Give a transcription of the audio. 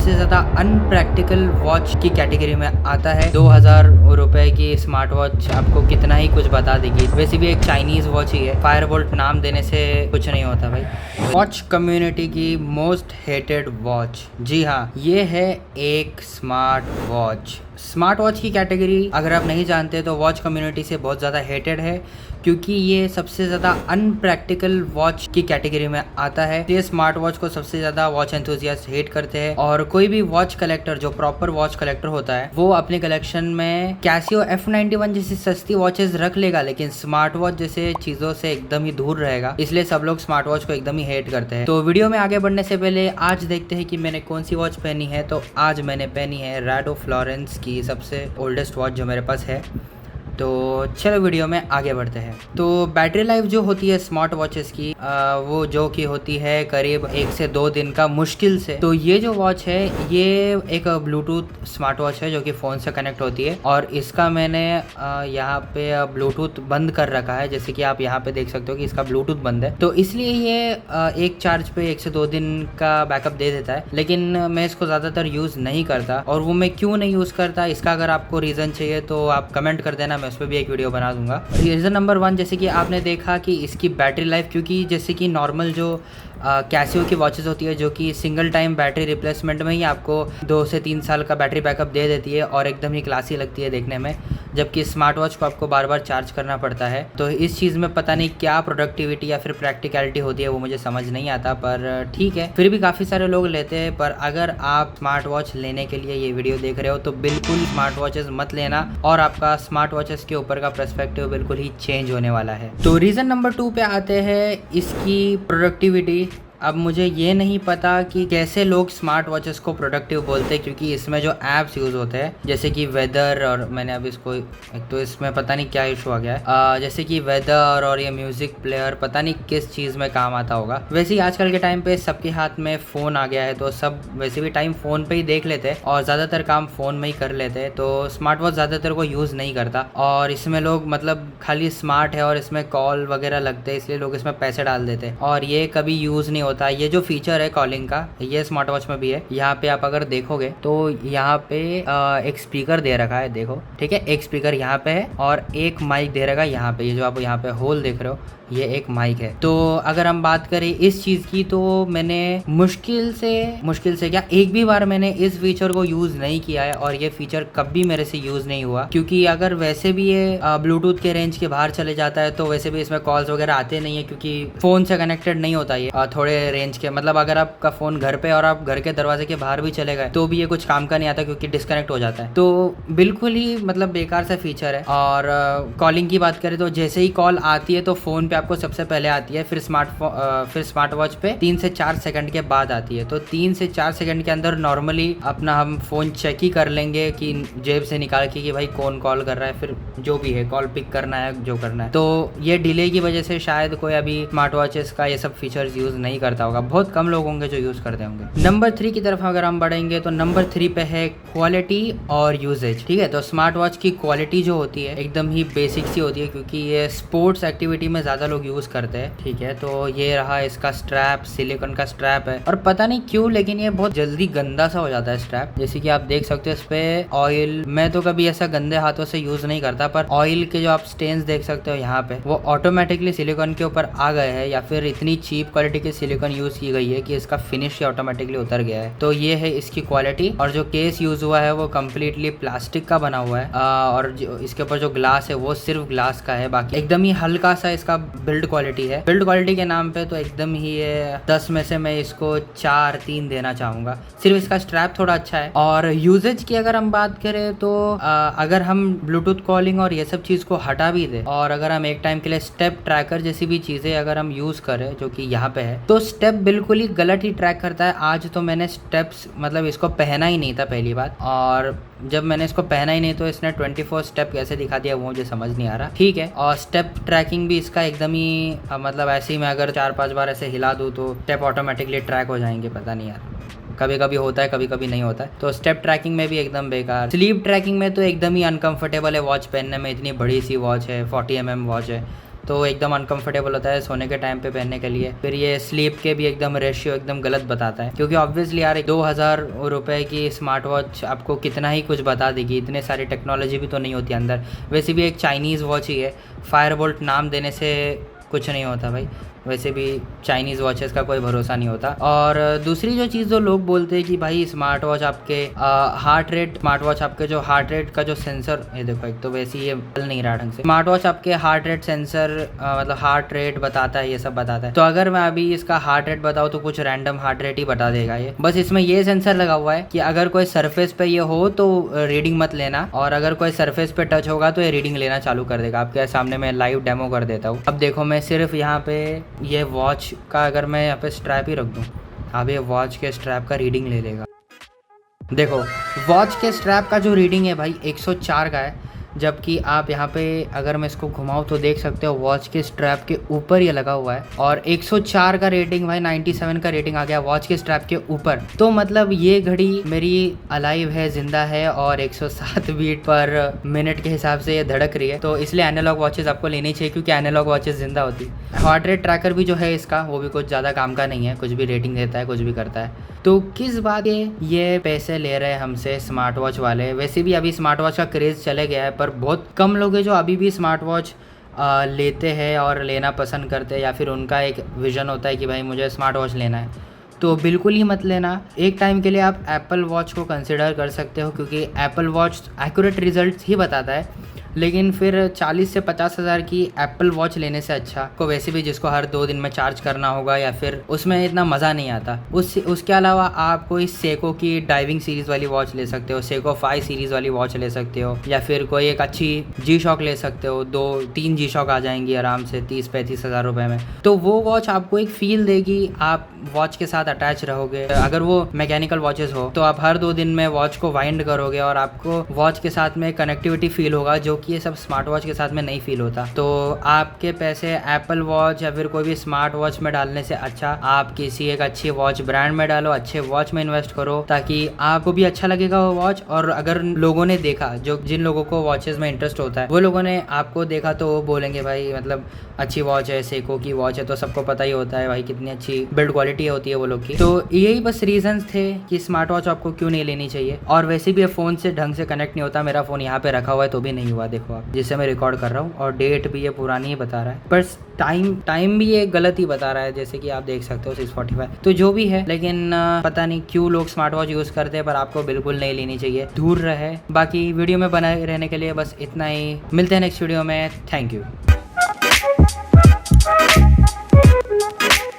सबसे ज़्यादा unpractical watch की कैटेगरी में आता है। 2000 रुपए की स्मार्ट वॉच आपको कितना ही कुछ बता देगी। वैसे भी एक चाइनीज़ वॉच ही है, फायरबोल्ट नाम देने से कुछ नहीं होता भाई। वॉच कम्युनिटी की मोस्ट हेटेड वॉच, जी हाँ, ये है एक स्मार्ट वॉच। स्मार्ट वॉच की कैटेगरी अगर आप नहीं जानते तो वॉच कम्युनिटी से बहुत ज़्यादा हेटेड है, क्योंकि ये सबसे ज़्यादा अनप्रैक्टिकल वॉच की कैटेगरी में आता है। ये स्मार्ट वॉच को सबसे ज़्यादा वॉच एंथुसियास्ट हेट करते हैं, और कोई भी वॉच कलेक्टर जो प्रॉपर वॉच कलेक्टर होता है वो अपने कलेक्शन में कैसियो F91 जैसी सस्ती वॉचेस रख लेगा, लेकिन स्मार्ट वॉच जैसे चीज़ों से एकदम ही दूर रहेगा। इसलिए सब लोग स्मार्ट वॉच को एकदम ही हेट करते हैं। तो वीडियो में आगे बढ़ने से पहले आज देखते हैं कि मैंने कौन सी वॉच पहनी है। तो आज मैंने पहनी है Rado फ्लोरेंस की सबसे ओल्डेस्ट वॉच जो मेरे पास है। तो चलो वीडियो में आगे बढ़ते हैं। तो बैटरी लाइफ जो होती है स्मार्ट वॉचेस की वो जो कि होती है करीब 1 से 2 दिन का मुश्किल से। तो ये जो वॉच है ये एक ब्लूटूथ स्मार्ट वॉच है जो कि फ़ोन से कनेक्ट होती है, और इसका मैंने यहाँ पे ब्लूटूथ बंद कर रखा है। जैसे कि आप यहाँ पे देख सकते हो कि इसका ब्लूटूथ बंद है, तो इसलिए ये एक चार्ज पे 1 से 2 दिन का बैकअप दे देता है। लेकिन मैं इसको ज़्यादातर यूज़ नहीं करता, और वो मैं क्यों नहीं यूज़ करता इसका अगर आपको रीज़न चाहिए तो आप कमेंट कर देना, उस पर भी एक वीडियो बना दूंगा। रीज़न नंबर 1, जैसे कि आपने देखा कि इसकी बैटरी लाइफ, क्योंकि जैसे कि नॉर्मल जो कैसियो की वॉचेस होती है जो कि सिंगल टाइम बैटरी रिप्लेसमेंट में ही आपको 2 से 3 साल का बैटरी बैकअप दे देती है और एकदम ही क्लासी लगती है देखने में, जबकि स्मार्ट वॉच को आपको बार बार चार्ज करना पड़ता है। तो इस चीज़ में पता नहीं क्या प्रोडक्टिविटी या फिर प्रैक्टिकलिटी होती है, वो मुझे समझ नहीं आता, पर ठीक है, फिर भी काफ़ी सारे लोग लेते हैं। पर अगर आप स्मार्ट वॉच लेने के लिए ये वीडियो देख रहे हो तो बिल्कुल स्मार्ट वॉचेस मत लेना, और आपका स्मार्ट वॉचेस के ऊपर का पर्सपेक्टिव बिल्कुल ही चेंज होने वाला है। तो रीज़न नंबर 2 पे आते हैं, इसकी प्रोडक्टिविटी। अब मुझे ये नहीं पता कि कैसे लोग स्मार्ट वॉचेस को प्रोडक्टिव बोलते हैं, क्योंकि इसमें जो ऐप्स यूज़ होते हैं जैसे कि वेदर, और मैंने अब इसको एक तो इसमें पता नहीं क्या इशू आ गया है, जैसे कि वेदर और ये म्यूज़िक प्लेयर, पता नहीं किस चीज़ में काम आता होगा। वैसे ही आजकल के टाइम पे सबके हाथ में फ़ोन आ गया है, तो सब वैसे भी टाइम फ़ोन पे ही देख लेते हैं और ज़्यादातर काम फ़ोन में ही कर लेते हैं। तो स्मार्ट वॉच ज़्यादातर को यूज़ नहीं करता, और इसमें लोग मतलब खाली स्मार्ट है और इसमें कॉल वगैरह लगते हैं, इसलिए लोग इसमें पैसे डाल देते हैं, और ये कभी यूज़ नहीं होता। ये जो फीचर है कॉलिंग का, ये स्मार्ट वॉच में भी है। यहाँ पे आप अगर देखोगे तो यहाँ पे एक स्पीकर दे रखा है, देखो, ठीक है, एक स्पीकर यहाँ पे है और एक माइक दे रखा है यहाँ पे। ये जो आप यहाँ पे होल देख रहे हो ये एक माइक है। तो अगर हम बात करें इस चीज़ की, तो मैंने मुश्किल से क्या एक भी बार मैंने इस फीचर को यूज़ नहीं किया है, और ये फीचर कभी मेरे से यूज़ नहीं हुआ, क्योंकि अगर वैसे भी ये ब्लूटूथ के रेंज के बाहर चले जाता है तो वैसे भी इसमें कॉल्स वगैरह आते नहीं है, क्योंकि फ़ोन से कनेक्टेड नहीं होता ये थोड़े रेंज के। मतलब अगर आपका फ़ोन घर पे और आप घर के दरवाजे के बाहर भी चले गए तो भी ये कुछ काम का नहीं आता, क्योंकि डिस्कनेक्ट हो जाता है। तो बिल्कुल ही मतलब बेकार सा फीचर है। और कॉलिंग की बात करें तो जैसे ही कॉल आती है तो फ़ोन पे आपको सबसे पहले आती है, फिर स्मार्ट वॉच पे 3 से 4 सेकंड के बाद आती है। तो 3 से 4 सेकंड के अंदर नॉर्मली अपना हम फ़ोन चेक ही कर लेंगे कि जेब से निकाल के कि भाई कौन कॉल कर रहा है, फिर जो भी है कॉल पिक करना है जो करना है। तो ये डिले की वजह से शायद कोई अभी स्मार्ट वॉचेस का ये सब फीचर्स यूज़ नहीं करता होगा, बहुत कम लोग होंगे जो यूज़ करते होंगे। नंबर 3 की तरफ अगर हम बढ़ेंगे तो नंबर 3 पे है क्वालिटी और यूजेज। ठीक है, तो स्मार्ट वॉच की क्वालिटी जो होती है एकदम ही बेसिक सी होती है, क्योंकि ये स्पोर्ट्स एक्टिविटी में ज़्यादा लोग यूज़ करते हैं। ठीक है, तो ये रहा इसका स्ट्रैप, सिलिकॉन का स्ट्रैप है, और पता नहीं क्यों लेकिन ये बहुत जल्दी गंदा सा हो जाता है स्ट्रैप। जैसे कि आप देख सकते हो इस पे ऑयल, मैं तो कभी ऐसा गंदे हाथों से यूज़ नहीं करता, पर ऑयल के जो आप स्टेन्स देख सकते हो यहाँ पे वो ऑटोमेटिकली सिलिकॉन के ऊपर आ गए हैं, या फिर इतनी चीप क्वालिटी की सिलिकॉन यूज़ की गई है कि इसका फिनिश ही ऑटोमेटिकली उतर गया है। तो ये है इसकी क्वालिटी, और जो केस यूज़ हुआ है वो कम्प्लीटली प्लास्टिक का बना हुआ है, और इसके ऊपर जो ग्लास है वो सिर्फ ग्लास का है, बाकी एकदम ही हल्का सा इसका बिल्ड क्वालिटी है। बिल्ड क्वालिटी के नाम पे तो एकदम ही ये 10 में से मैं इसको 4-3 देना चाहूँगा। सिर्फ इसका स्ट्रैप थोड़ा अच्छा है। और यूजेज की अगर हम बात करें तो अगर हम ब्लूटूथ कॉलिंग और ये सब चीज़ को हटा भी दें, और अगर हम एक टाइम के लिए स्टेप ट्रैकर जैसी भी चीज़ें अगर हम यूज़ करें जो कि यहाँ पे है, तो स्टेप बिल्कुल ही गलत ही ट्रैक करता है। आज तो मैंने स्टेप्स मतलब इसको पहना ही नहीं था पहली बात, और जब मैंने इसको पहना ही नहीं तो इसने 24 स्टेप कैसे दिखा दिया वो मुझे समझ नहीं आ रहा। ठीक है, और स्टेप ट्रैकिंग भी इसका एकदम ही मतलब ऐसे ही मैं अगर 4-5 बार ऐसे हिला दूँ तो स्टेप ऑटोमेटिकली ट्रैक हो जाएंगे, पता नहीं यार, कभी कभी होता है कभी कभी नहीं होता है। तो स्टेप ट्रैकिंग में भी एकदम बेकार। स्लीप ट्रैकिंग में तो एकदम ही अनकंफर्टेबल है वॉच पहनने में, इतनी बड़ी सी वॉच है, 40 mm वॉच है, तो एकदम अनकंफर्टेबल होता है सोने के टाइम पे पहनने के लिए। फिर ये स्लीप के भी एकदम रेशियो एकदम गलत बताता है, क्योंकि ऑब्वियसली यार 2000 रुपए की स्मार्ट वॉच आपको कितना ही कुछ बता देगी, इतने सारी टेक्नोलॉजी भी तो नहीं होती अंदर। वैसे भी एक चाइनीज़ वॉच ही है, फायरबोल्ट नाम देने से कुछ नहीं होता भाई। वैसे भी चाइनीज़ वॉचेस का कोई भरोसा नहीं होता। और दूसरी जो चीज़ जो लोग बोलते हैं कि भाई स्मार्ट वॉच आपके हार्ट रेट, स्मार्ट वॉच आपके जो हार्ट रेट का जो सेंसर, ये देखो एक तो वैसे ये चल नहीं रहा ढंग से। स्मार्ट वॉच आपके हार्ट रेट सेंसर मतलब हार्ट रेट बताता है, ये सब बताता है। तो अगर मैं अभी इसका हार्ट रेट बताऊँ तो कुछ रैंडम हार्ट रेट ही बता देगा ये। बस इसमें ये सेंसर लगा हुआ है कि अगर कोई सरफेस पे ये हो तो रीडिंग मत लेना, और अगर कोई सरफेस पे टच होगा तो ये रीडिंग लेना चालू कर देगा। आपके सामने मैं लाइव डेमो कर देता हूँ। अब देखो मैं सिर्फ यहाँ पे ये वॉच का अगर मैं यहाँ पे स्ट्रैप ही रख दूँ, अब ये वॉच के स्ट्रैप का रीडिंग ले लेगा। देखो वॉच के स्ट्रैप का जो रीडिंग है भाई 104 का है, जबकि आप यहाँ पे अगर मैं इसको घुमाऊँ तो देख सकते हो वॉच के स्ट्रैप के ऊपर ये लगा हुआ है, और 104 का रेटिंग भाई 97 का रेटिंग आ गया वॉच के स्ट्रैप के ऊपर। तो मतलब ये घड़ी मेरी अलाइव है, जिंदा है, और 107 बीट पर मिनट के हिसाब से ये धड़क रही है। तो इसलिए एनालॉग वॉचेस आपको लेनी चाहिए, क्योंकि एनालॉग वॉचेस जिंदा होती है। हार्ट रेट ट्रैकर भी जो है इसका, वो भी कुछ ज़्यादा काम का नहीं है, कुछ भी रेटिंग देता है, कुछ भी करता है। तो किस बात के ये पैसे ले रहे हैं हमसे स्मार्ट वॉच वाले। वैसे भी अभी स्मार्ट वॉच का क्रेज़ चले गया है, पर बहुत कम लोग हैं जो अभी भी स्मार्ट वॉच लेते हैं और लेना पसंद करते हैं, या फिर उनका एक विज़न होता है कि भाई मुझे स्मार्ट वॉच लेना है। तो बिल्कुल ही मत लेना। एक टाइम के लिए आप एप्पल वॉच को कंसिडर कर सकते हो, क्योंकि एप्पल वॉच एक्यूरेट रिजल्ट ही बताता है, लेकिन फिर 40 से 50 हज़ार की एप्पल वॉच लेने से अच्छा को वैसे भी जिसको हर 2 दिन में चार्ज करना होगा, या फिर उसमें इतना मज़ा नहीं आता। उसके अलावा आप कोई सेको की डाइविंग सीरीज़ वाली वॉच ले सकते हो, सेको 5 सीरीज़ वाली वॉच ले सकते हो, या फिर कोई एक अच्छी जी शॉक ले सकते हो। 2-3 जी शॉक आ जाएंगी आराम से 30-35 हज़ार रुपये में। तो वो वॉच आपको एक फ़ील देगी, आप वॉच के साथ अटैच रहोगे। अगर वो मैकेनिकल वॉचेस हो तो आप हर 2 दिन में वॉच को वाइंड करोगे, और आपको वॉच के साथ में कनेक्टिविटी फील होगा, जो कि ये सब स्मार्ट वॉच के साथ में नहीं फील होता। तो आपके पैसे एप्पल वॉच या फिर कोई भी स्मार्ट वॉच में डालने से अच्छा आप किसी एक अच्छी वॉच ब्रांड में डालो, अच्छे वॉच में इन्वेस्ट करो, ताकि आपको भी अच्छा लगेगा वो वॉच। और अगर लोगों ने देखा, जो जिन लोगों को वॉचेस में इंटरेस्ट होता है, वो लोगों ने आपको देखा तो वो बोलेंगे भाई मतलब अच्छी वॉच है, सेको की वॉच है, तो सबको पता ही होता है भाई कितनी अच्छी बिल्ड क्वालिटी होती है वो लोग की। तो यही बस रीजंस थे कि स्मार्ट वॉच आपको क्यों नहीं लेनी चाहिए। और वैसे भी फ़ोन से ढंग से कनेक्ट नहीं होता। मेरा फ़ोन यहाँ पे रखा हुआ है तो भी नहीं हुआ, देखो आप, जिससे मैं रिकॉर्ड कर रहा हूँ, और डेट भी ये पुरानी ही बता रहा है, पर टाइम भी ये गलत ही बता रहा है, जैसे कि आप देख सकते हो 6:45। तो जो भी है, लेकिन पता नहीं क्यों लोग स्मार्ट वॉच यूज़ करते हैं, पर आपको बिल्कुल नहीं लेनी चाहिए, दूर रहे। बाकी वीडियो में बने रहने के लिए बस इतना ही। मिलते हैं नेक्स्ट वीडियो में। Thank you.